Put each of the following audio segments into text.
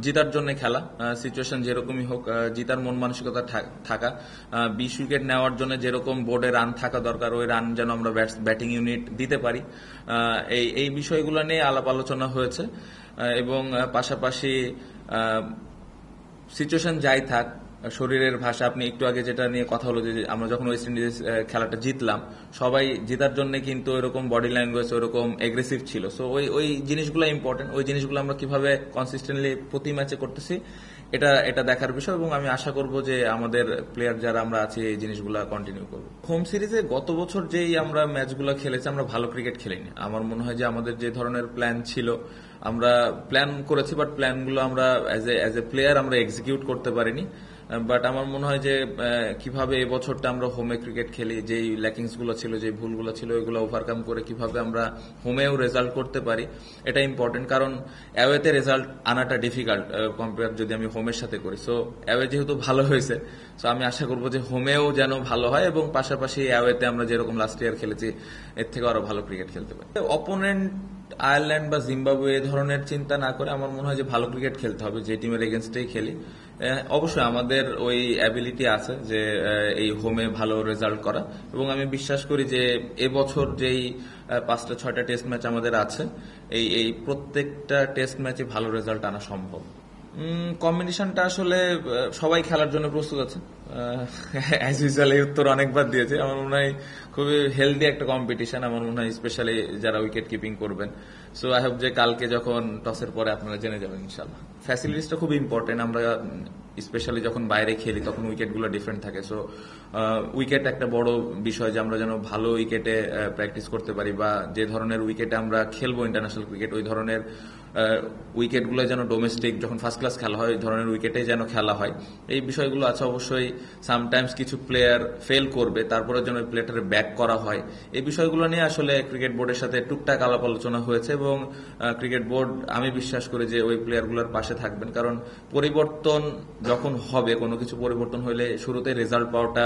জিতার জন্য খেলা, সিচুয়েশন যেরকমই হোক জিতার মন মানসিকতা থাকা, 20 উইকেট নেওয়ার জন্য যেরকম বোর্ডে রান থাকা দরকার ওই রান যেন আমরা ব্যাটিং ইউনিট দিতে পারি, এই বিষয়গুলো নিয়ে আলাপ আলোচনা হয়েছে। এবং পাশাপাশি সিচুয়েশন যাই থাক, শরীরের ভাষা, আপনি একটু আগে যেটা নিয়ে কথা হলো যে আমরা যখন ওয়েস্ট ইন্ডিজ খেলাটা জিতলাম সবাই জেতার জন্য কিন্তু এরকম বডি ল্যাঙ্গুয়েজ ওরকম এগ্রেসিভ ছিল। সো ওই জিনিসগুলো ইম্পর্টেন্ট, ওই জিনিসগুলো আমরা কিভাবে কনসিস্টেন্টলি প্রতি ম্যাচে করতেছি এটা দেখার বিষয়, এবং আমি আশা করব যে আমাদের প্লেয়ার যারা আমরা আছি এই জিনিসগুলো কন্টিনিউ করব। হোম সিরিজে গত বছর যেই আমরা ম্যাচগুলো খেলেছি আমরা ভালো ক্রিকেট খেলিনি। আমার মনে হয় যে আমাদের যে ধরনের প্ল্যান ছিল আমরা প্ল্যান করেছি, বাট প্ল্যানগুলো আমরা অ্যাজ এ প্লেয়ার আমরা এক্সিকিউট করতে পারিনি। বাট আমার মনে হয় যে কিভাবে এই বছরটা আমরা হোমে ক্রিকেট খেলি, যেই ল্যাকিংস গুলো ছিল, যে ভুলগুলো ছিল ওইগুলো ওভারকাম করে কিভাবে আমরা হোমেও রেজাল্ট করতে পারি এটা ইম্পর্টেন্ট। কারণ অ্যাওয়েতে রেজাল্ট আনাটা ডিফিকাল্ট কম্পেয়ার যদি আমি হোমের সাথে করি। সো অ্যাওয়ে যেহেতু ভালো হয়েছে, সো আমি আশা করবো যে হোমেও যেন ভালো হয়, এবং পাশাপাশি অ্যাওয়েতে আমরা যেরকম লাস্ট ইয়ার খেলেছি এর থেকে আরো ভালো ক্রিকেট খেলতে পারি। অপোনেন্ট আয়ারল্যান্ড বা জিম্বাবুয়ে এই ধরনের চিন্তা না করে আমার মনে হয় যে ভালো ক্রিকেট খেলতে হবে, যে টিমের এগেনস্টেই খেলি। অবশ্যই আমাদের ওই অ্যাবিলিটি আছে যে এই হোমে ভালো রেজাল্ট করা, এবং আমি বিশ্বাস করি যে এবছর যেই 5-6টা টেস্ট ম্যাচ আমাদের আছে এই প্রত্যেকটা টেস্ট ম্যাচে ভালো রেজাল্ট আনা সম্ভব। কম্বিনেশনটা আসলে সবাই খেলার জন্য প্রস্তুত আছে, অ্যাজ ইউজুয়াল এই উত্তর অনেকবার দিয়েছে। আমার মনে হয় খুবই হেলদি একটা কম্পিটিশন, আমার মনে হয় স্পেশালি যারা উইকেট কিপিং করবেন। সো আই হোপ যে কালকে যখন টসের পরে আপনারা জেনে যাবেন ইনশাল্লাহ। ফ্যাসিলিটিসটা খুব ইম্পর্টেন্ট, আমরা স্পেশালি যখন বাইরে খেলি তখন উইকেটগুলো ডিফারেন্ট থাকে। সো উইকেট একটা বড় বিষয়, যে আমরা যেন ভালো উইকেটে প্র্যাকটিস করতে পারি, বা যে ধরনের উইকেটে আমরা খেলবো ইন্টারন্যাশনাল ক্রিকেট ওই ধরনের উইকেটগুলো যেন ডোমেস্টিক যখন ফার্স্ট ক্লাস খেলা হয় ওই ধরনের উইকেটে যেন খেলা হয়। এই বিষয়গুলো আছে। অবশ্যই সামটাইমস কিছু প্লেয়ার ফেল করবে, তারপরে যেন ওই প্লেয়ারটাকে ব্যাক করা হয়। এই বিষয়গুলো নিয়ে আসলে ক্রিকেট বোর্ডের সাথে টুকটাক আলাপ আলোচনা হয়েছে, এবং ক্রিকেট বোর্ড আমি বিশ্বাস করি যে ওই প্লেয়ারগুলোর পাশে থাকবেন। কারণ পরিবর্তন যখন হবে, কোনো কিছু পরিবর্তন হলে শুরুতে রেজাল্ট পাওয়াটা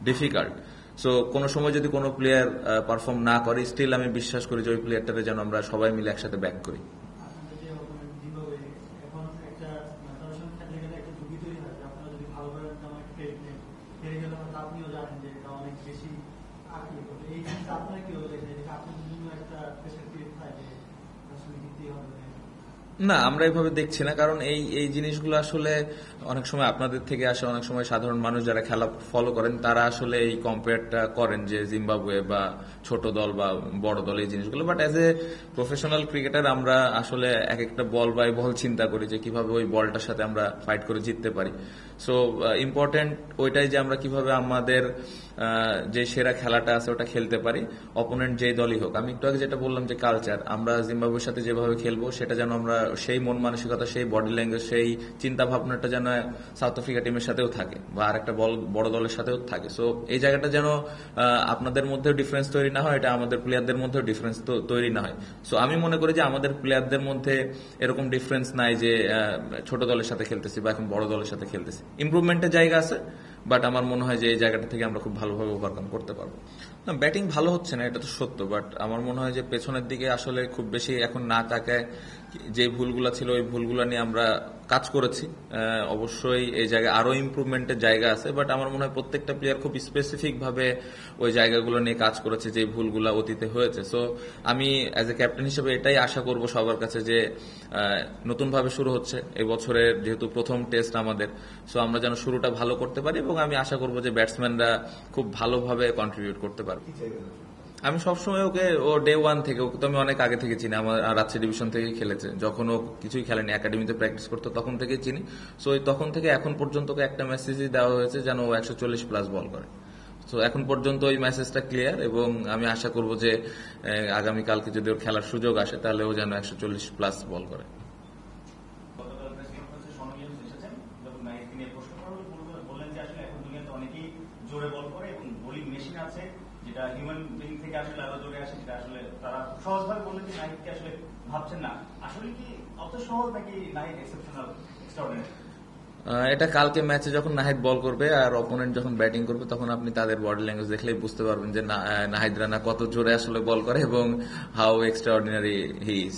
ডিফিকাল্ট। সো কোনো সময় যদি কোনো প্লেয়ার পারফর্ম না করে, স্টিল আমি বিশ্বাস করি যে ওই প্লেয়ারটাকে যেন আমরা সবাই মিলে একসাথে ব্যাক করি। না, আমরা এইভাবে দেখছি না। কারণ এই জিনিসগুলো আসলে অনেক সময় আপনাদের থেকে আসে, অনেক সময় সাধারণ মানুষ যারা খেলা ফলো করেন তারা আসলে এই কম্পেয়ারটা করেন যে জিম্বাবুয়ে বা ছোট দল বা বড় দল এই জিনিসগুলো। But as a professional cricketer আমরা আসলে এক একটা বল বাই বল চিন্তা করি যে কিভাবে ওই বলটার সাথে আমরা ফাইট করে জিততে পারি। সো ইম্পর্টেন্ট ওইটাই যে আমরা কিভাবে আমাদের যে সেরা খেলাটা আছে ওটা খেলতে পারি, অপোনেন্ট যেই দলই হোক। আমি একটু আগে যেটা বললাম যে কালচার, আমরা জিম্বাবুয়ের সাথে যেভাবে খেলবো সেটা যেন আমরা সেই মন মানসিকতা, সেই বডি ল্যাঙ্গুয়েজ, সেই চিন্তা ভাবনাটা যেন সাউথ আফ্রিকা টিমের সাথেও থাকে বা আর একটা বড় দলের সাথেও থাকে। সো এই জায়গাটা যেন আপনাদের মধ্যেও ডিফারেন্স তৈরি না হয়, এটা আমাদের প্লেয়ারদের মধ্যেও ডিফারেন্স তৈরি না হয়। সো আমি মনে করি যে আমাদের প্লেয়ারদের মধ্যে এরকম ডিফারেন্স নাই যে ছোট দলের সাথে খেলতেছি বা এখন বড় দলের সাথে খেলতেছি। ইমপ্রুভমেন্টের জায়গা আছে, বাট আমার মনে হয় যে এই জায়গাটা থেকে আমরা খুব ভালোভাবে ওভারকাম করতে পারবো। না, ব্যাটিং ভালো হচ্ছে না এটা তো সত্য, বাট আমার মনে হয় যে পেছনের দিকে আসলে খুব বেশি এখন না তাকায় যে ভুলগুলো ছিল ওই ভুলগুলো নিয়ে আমরা কাজ করেছি। অবশ্যই এই জায়গায় আরো ইমপ্রুভমেন্টের জায়গা আছে, বাট আমার মনে হয় প্রত্যেকটা প্লেয়ার খুব স্পেসিফিক ভাবে ওই জায়গাগুলো নিয়ে কাজ করেছে যে ভুলগুলো অতীতে হয়েছে। সো আমি অ্যাজ এ ক্যাপ্টেন হিসেবে এটাই আশা করব সবার কাছে যে নতুন ভাবে শুরু হচ্ছে এই বছরের, যেহেতু প্রথম টেস্ট আমাদের, সো আমরা যেন শুরুটা ভালো করতে পারি, এবং আমি আশা করব যে ব্যাটসম্যানরা খুব ভালোভাবে কন্ট্রিবিউট করতে পারবে। আমি সবসময় ও ডে ওয়ান থেকে, ওকে তো আমি অনেক আগে থেকে চিনি, আমার রাজশাহী ডিভিশন থেকে খেলেছে, যখন ও কিছুই খেলেনি একাডেমিতে প্র্যাকটিস করতো তখন থেকে চিনি। সো তখন থেকে এখন পর্যন্ত একটা মেসেজই দেওয়া হয়েছে যেন ও 140 প্লাস বল করে। তো এখন পর্যন্ত ওই মেসেজটা ক্লিয়ার, এবং আমি আশা করব যে আগামীকালকে যদি ওর খেলার সুযোগ আসে তাহলে ও যেন 140 প্লাস বল করে। জোরে বল করে এবং বোলিং মেশিন আছে যেটা হিউম্যান বিং থেকে আসলে আরো জোরে আসে, যেটা আসলে তারা সহজভাবে বললেন যে নাহিদকে আসলে ভাবছেন না। আসলে কি অত সহজ নাকি নাহিদ এক্সেপশনাল, এক্সট্রাঅর্ডিনারি? এটা কালকে ম্যাচে যখন নাহিদ বল করবে আর অপোনেন্ট যখন ব্যাটিং করবে তখন আপনি তাদের বডি ল্যাঙ্গুয়েজ দেখলেই বুঝতে পারবেন যে নাহিদ রানা কত জোরে আসলে বল করে এবং হাউ এক্সট্রাঅর্ডিনারি হি ইজ।